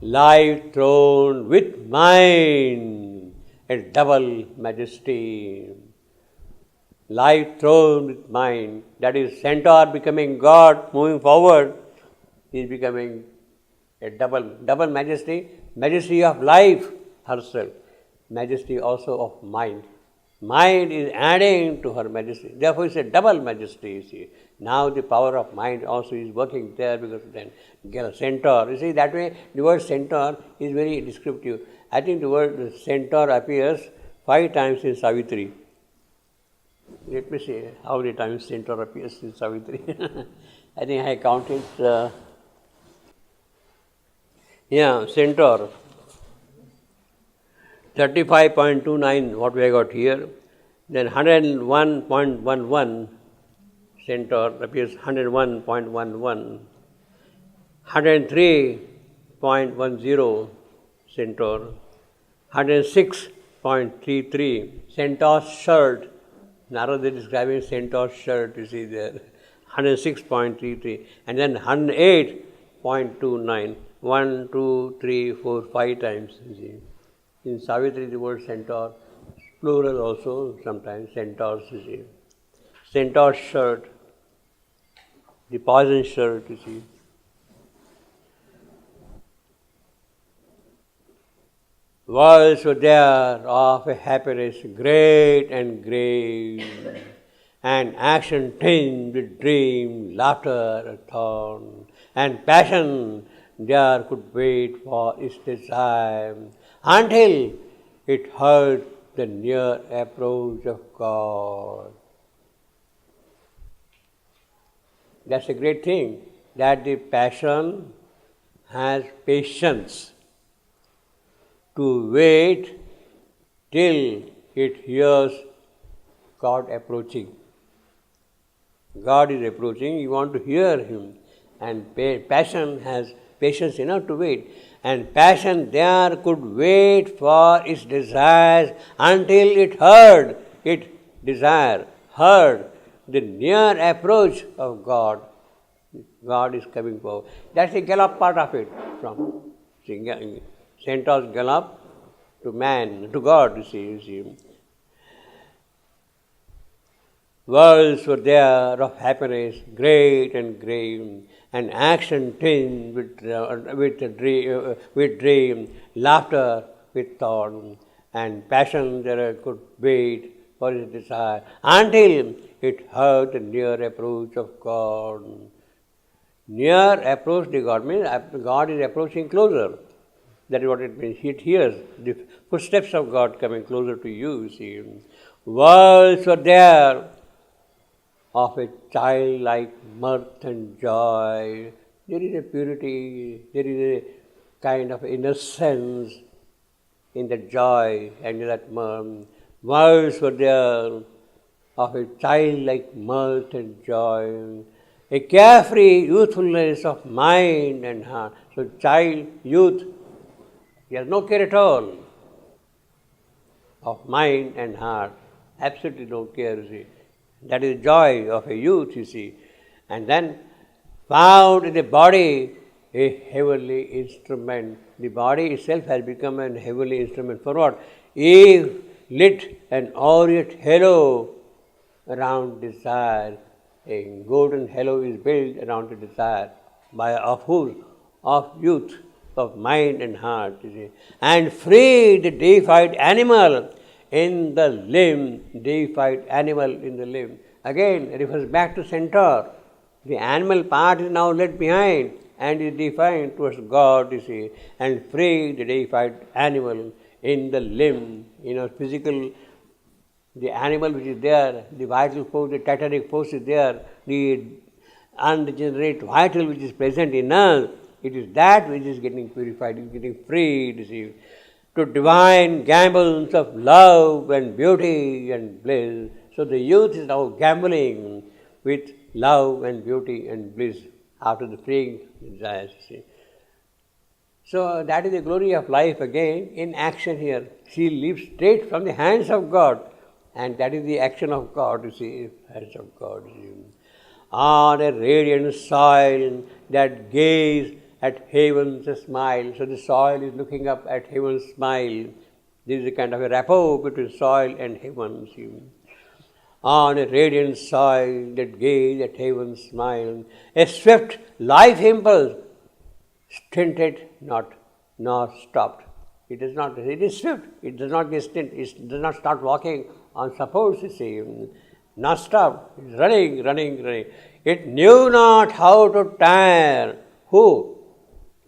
life throned with mind, a double majesty. Life throned with mind, that is centaur becoming God, moving forward, he is becoming a double majesty, majesty of life herself, majesty also of mind. Mind is adding to her majesty. Therefore, it's a double majesty, you see. Now the power of mind also is working there because then centaur. You see, that way the word centaur is very descriptive. I think the word centaur appears 5 times in Savitri. Let me see how many times centaur appears in Savitri. I think I counted. Centaur. 35.29, what we have got here. Then 101.11, centaur appears 101.11. 103.10, centaur. 106.33, centaur's shirt. Narada is describing centaur's shirt, you see there. 106.33. And then 108.29. 1, 2, 3, 4, 5 times, you see. In Savitri, the word centaur, plural also, sometimes centaurs, you see. Centaur's shirt, the poison shirt, you see. Worlds were there of a happiness great and grave, and action tinged with dream, laughter, a thorn, and passion there could wait for its desire, until it heard the near approach of God. That's a great thing, that the passion has patience to wait till it hears God approaching. God is approaching, you want to hear Him, and passion has patience enough to wait. And passion there could wait for its desires until it heard the near approach of God. God is coming forward. That's the gallop part of it, from centaur's gallop to man, to God, you see. Worlds were there of happiness, great and grave, and action tinged with dream, laughter with thorn, and passion there could wait for his desire, until it heard the near approach of God. Near approach to God means God is approaching closer. That is what it means. It hears the footsteps of God coming closer to you, see. Worlds were there of a childlike mirth and joy. There is a purity, there is a kind of innocence in that joy and in that mirth. Worlds were there of a childlike mirth and joy, a carefree youthfulness of mind and heart. So child, youth, he has no care at all of mind and heart, absolutely no care, you see. That is the joy of a youth, you see. And then found in the body a heavenly instrument. The body itself has become an heavenly instrument. For what? If lit an aureate halo around desire, a golden halo is built around the desire of whose? Of youth, of mind and heart, you see. And free the deified animal in the limb, deified animal in the limb. Again, it refers back to centaur. The animal part is now left behind and is defined towards God, you see, and free the deified animal in the limb, physical, the animal which is there, the vital force, the titanic force is there, the unregenerate vital which is present in us, it is that which is getting purified, is getting freed, you see, to divine gambles of love and beauty and bliss. So the youth is now gambling with love and beauty and bliss after the freeing desires, you see. So that is the glory of life again in action here. She lives straight from the hands of God, and that is the action of God, you see, hands of God. On a radiant soil that gaze at heaven's smile. So the soil is looking up at heaven's smile. There is a kind of a rapport between soil and heaven. See. On a radiant soil that gaze at heaven's smile, a swift life impulse, stinted not, nor stopped. It is not, it is swift, it does not get stint, it does not start walking on suppose, you see, not stop, it is running, running, running. It knew not how to tire. Who?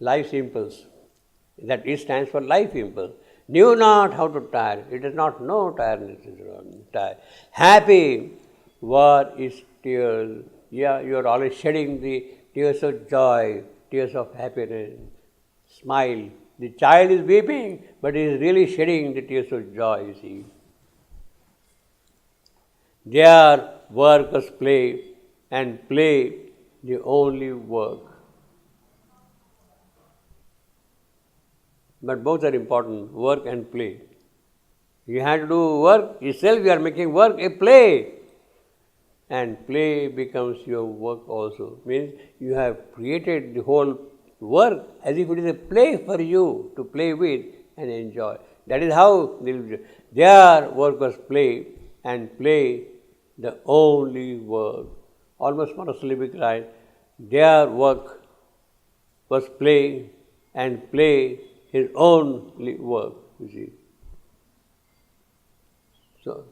Life's impulse. That E stands for life impulse. Knew not how to tire. It does not know tiredness. Happy were its tears. Yeah, you are always shedding the tears of joy, tears of happiness. Smile. The child is weeping, but he is really shedding the tears of joy, you see. Their work was play, and play the only work. But both are important, work and play. You have to do work, itself you are making work a play. And play becomes your work also. Means you have created the whole work as if it is a play for you to play with and enjoy. That is how their work was play, and play the only work. Almost monosyllabic line. Their work was play, and play his own work, you see. So,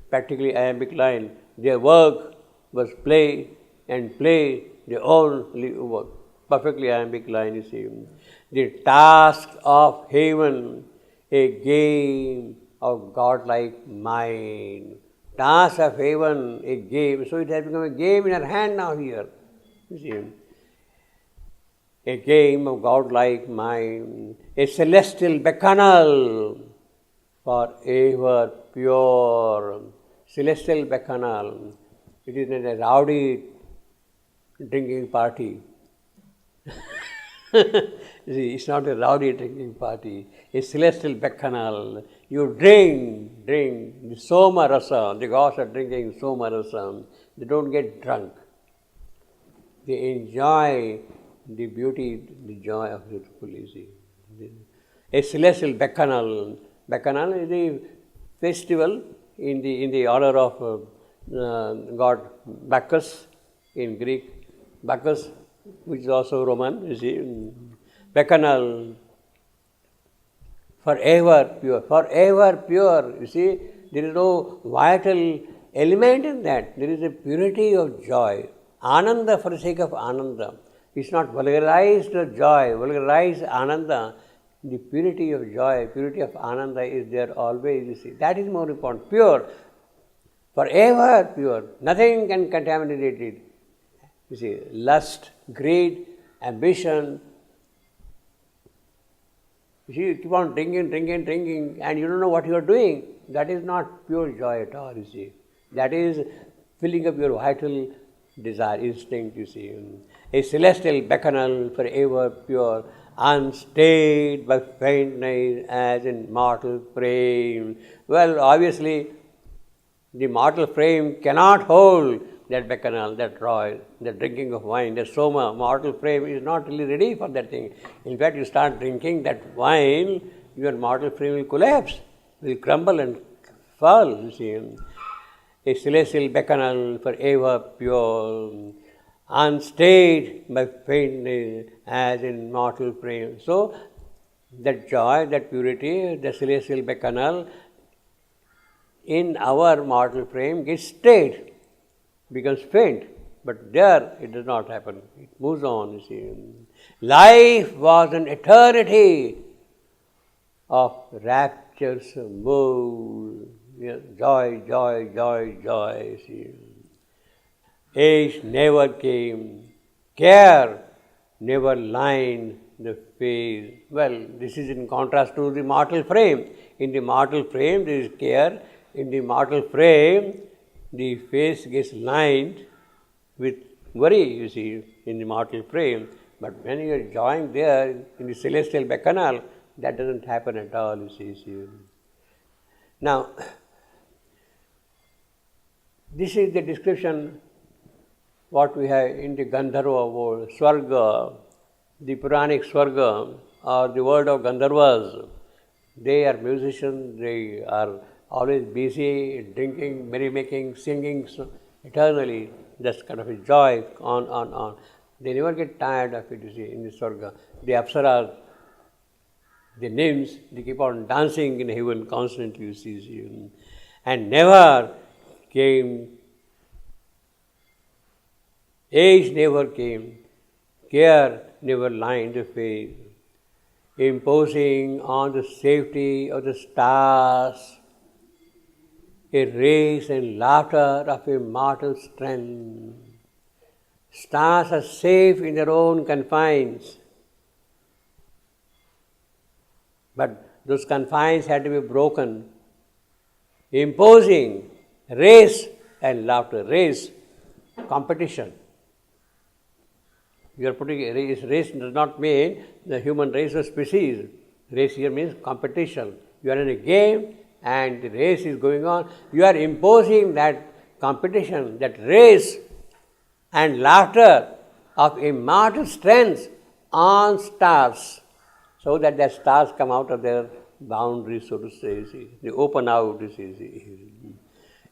practically iambic line, their work was play, and play their own work. Perfectly iambic line, you see. The task of heaven, a game of godlike mind. Task of heaven, a game. So it has become a game in our hand now here, you see. A game of godlike mind, a celestial bacchanal, forever pure. Celestial bacchanal. It is not a rowdy drinking party. See, it's not a rowdy drinking party. A celestial bacchanal. You drink. The soma rasa. The gods are drinking soma rasa. They don't get drunk. They enjoy the beauty, the joy of the Fulisi. A celestial bacchanal. Bacchanal is a festival in the honor of god Bacchus in Greek. Bacchus, which is also Roman, you see. Bacchanal, forever pure. You see, there is no vital element in that. There is a purity of joy. Ananda for the sake of Ananda. It's not vulgarized joy, vulgarized Ananda. The purity of joy, purity of Ananda is there always, you see. That is more important. Pure, forever pure. Nothing can contaminate it. You see, lust, greed, ambition. You see, you keep on drinking, and you don't know what you are doing. That is not pure joy at all, you see. That is filling up your vital desire, instinct, you see. A celestial bacchanal, forever pure, unstayed by faintness as in mortal frame. Well, obviously, the mortal frame cannot hold that bacchanal, that joy, that drinking of wine, that soma. Mortal frame is not really ready for that thing. In fact, you start drinking that wine, your mortal frame will collapse, will crumble and fall, you see. A celestial bacchanal, forever pure, unstayed by faintness as in mortal frame. So, that joy, that purity, the celestial bacchanal in our mortal frame gets stayed, becomes faint. But there it does not happen. It moves on, you see. Life was an eternity of rapturous mood. Joy, joy, joy, joy, you see. Age never came, care never lined the face. Well, this is in contrast to the mortal frame. In the mortal frame, there is care. In the mortal frame, the face gets lined with worry, you see, in the mortal frame. But when you are enjoying there in the celestial bacchanal, that doesn't happen at all, you see. Now, this is the description what we have in the Gandharva world, Swarga, the Puranic Swarga or the world of Gandharvas. They are musicians, they are always busy, drinking, merrymaking, singing eternally. That's kind of a joy, on. They never get tired of it, you see, in the Swarga. The Apsaras, the nymphs, they keep on dancing in heaven constantly, you see. And never came, age never came, care never lined the face, imposing on the safety of the stars a race and laughter of immortal strength. Stars are safe in their own confines, but those confines had to be broken, imposing race and laughter. Race, competition. You are putting race does not mean the human race or species. Race here means competition. You are in a game and the race is going on. You are imposing that competition, that race and laughter of immortal strength on stars, so that the stars come out of their boundaries, so to say. They open out,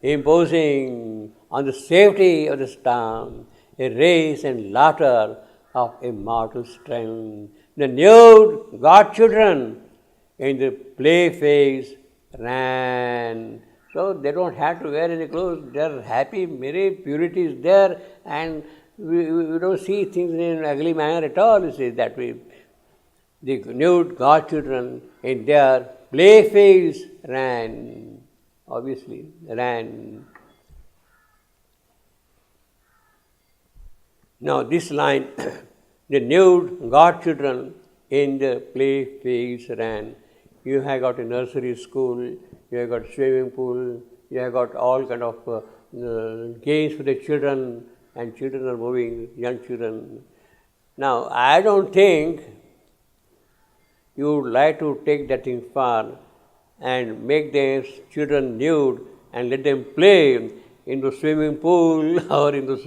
imposing on the safety of the star a race and laughter of immortal strength. The nude godchildren in the play phase ran. So they don't have to wear any clothes. They are happy, merry, purity is there, and we don't see things in an ugly manner at all, you see, that way. The nude godchildren in their play phase ran, obviously, ran. Now this line, the nude godchildren in the play phase ran. You have got a nursery school, you have got swimming pool, you have got all kind of games for the children, and children are moving, young children. Now, I don't think you would like to take that thing far and make the children nude and let them play in the swimming pool or in those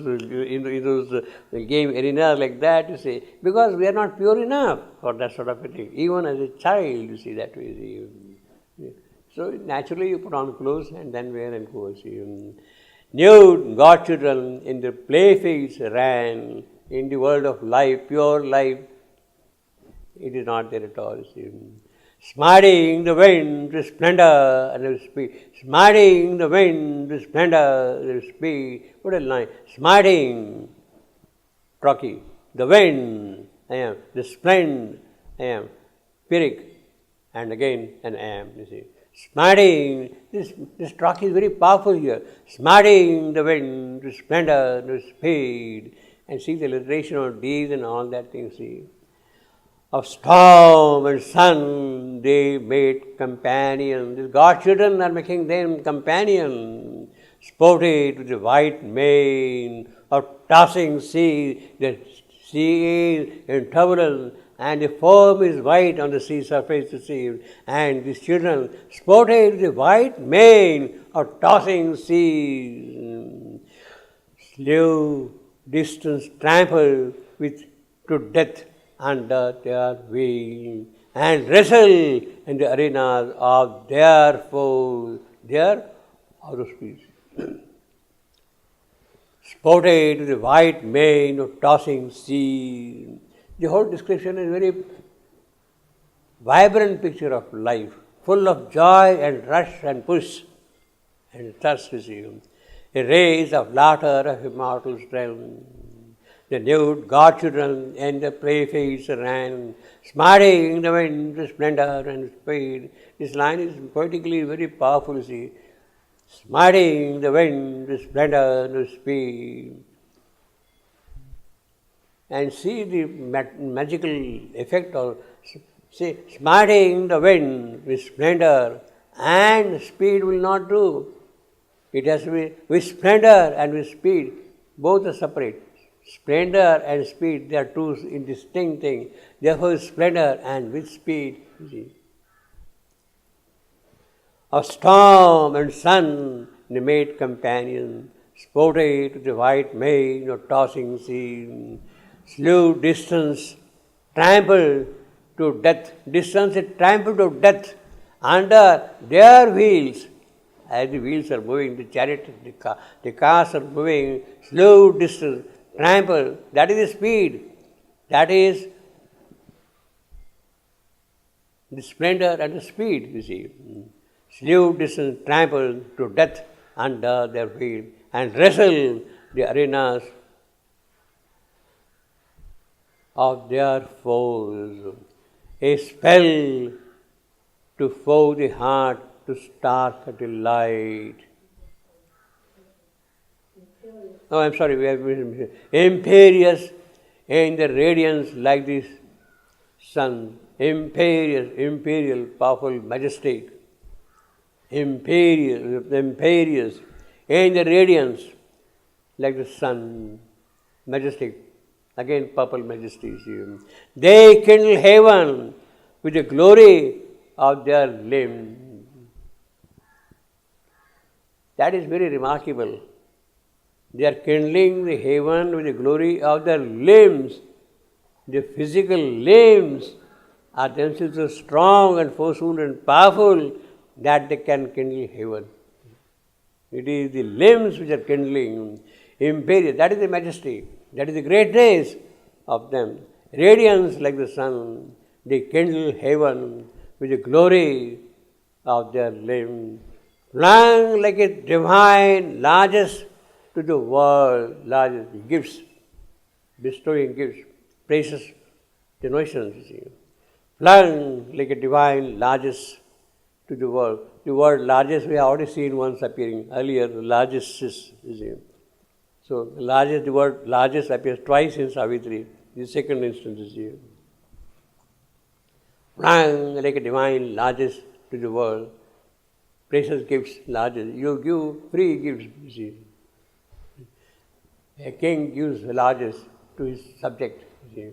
game arenas like that, you see, because we are not pure enough for that sort of a thing. Even as a child, you see, that way. See. So naturally you put on clothes and then wear and go. See. Nude godchildren in the play fields ran in the world of life, pure life. It is not there at all. See. Smarting the wind with splendor and with speed. Smarting the wind with splendor and with speed. What a line. Smarting, Rocky. The wind, I am. The splendor, I am. Pyrrhic, and again an am, you see. Smarting, this Rocky is very powerful here. Smarting the wind with splendor and with speed. And see the alliteration of these and all that thing, see. Of storm and sun they made companions. These godchildren are making them companions. Sported with the white mane of tossing sea. The sea is in turbulence and the foam is white on the sea surface to see. And these children sported with the white mane of tossing sea. Slew, distance, trampled with to death under their wheel, and wrestle in the arenas of their foes, their outer speech. Spotted with the white mane of tossing sea. The whole description is a very vibrant picture of life, full of joy and rush and push and thirst, you see. A race of laughter of immortal strength. The nude godchildren and the play fields ran, smarting the wind with splendor and speed. This line is poetically very powerful, you see. Smarting the wind with splendor and speed. And see the magical effect of, see, smarting the wind with splendor and speed will not do. It has to be with splendor and with speed. Both are separate. Splendor and speed, they are two indistinct things. Therefore, splendor and with speed, you see. Of storm and sun, they made companions, sported with the white mane of tossing sea, slew distance, trampled to death. This sons is trampled to death under their wheels. As the wheels are moving, the chariot, the cars are moving, slow distance, trampled. That is the speed. That is the splendor and the speed, you see. Slow distance, trampled to death under their wheel and wrestle the arenas of their foes. A spell to foe the heart to stark the light. Oh, I'm sorry, we have imperious in the radiance like this sun. Imperial, powerful, majestic. Imperious in the radiance like the sun. Majestic. Again, purple majesty. They kindle heaven with the glory of their limbs. That is very remarkable. They are kindling the heaven with the glory of their limbs. The physical limbs are themselves so strong and forceful and powerful that they can kindle heaven. It is the limbs which are kindling. Imperial, that is the majesty. That is the greatness of them. Radiance like the sun. They kindle heaven with the glory of their limbs. Flung like a divine largesse to the world, largesse, gifts, bestowing gifts, praises, donations. Flung like a divine largesse to the world. The word largesse we have already seen once appearing earlier, largesse. So largesse, the word largesse appears twice in Savitri, the second instance is here. Flung like a divine largesse to the world. Precious gifts, largesse. You give free gifts, you see. A king gives largesse to his subject, you see.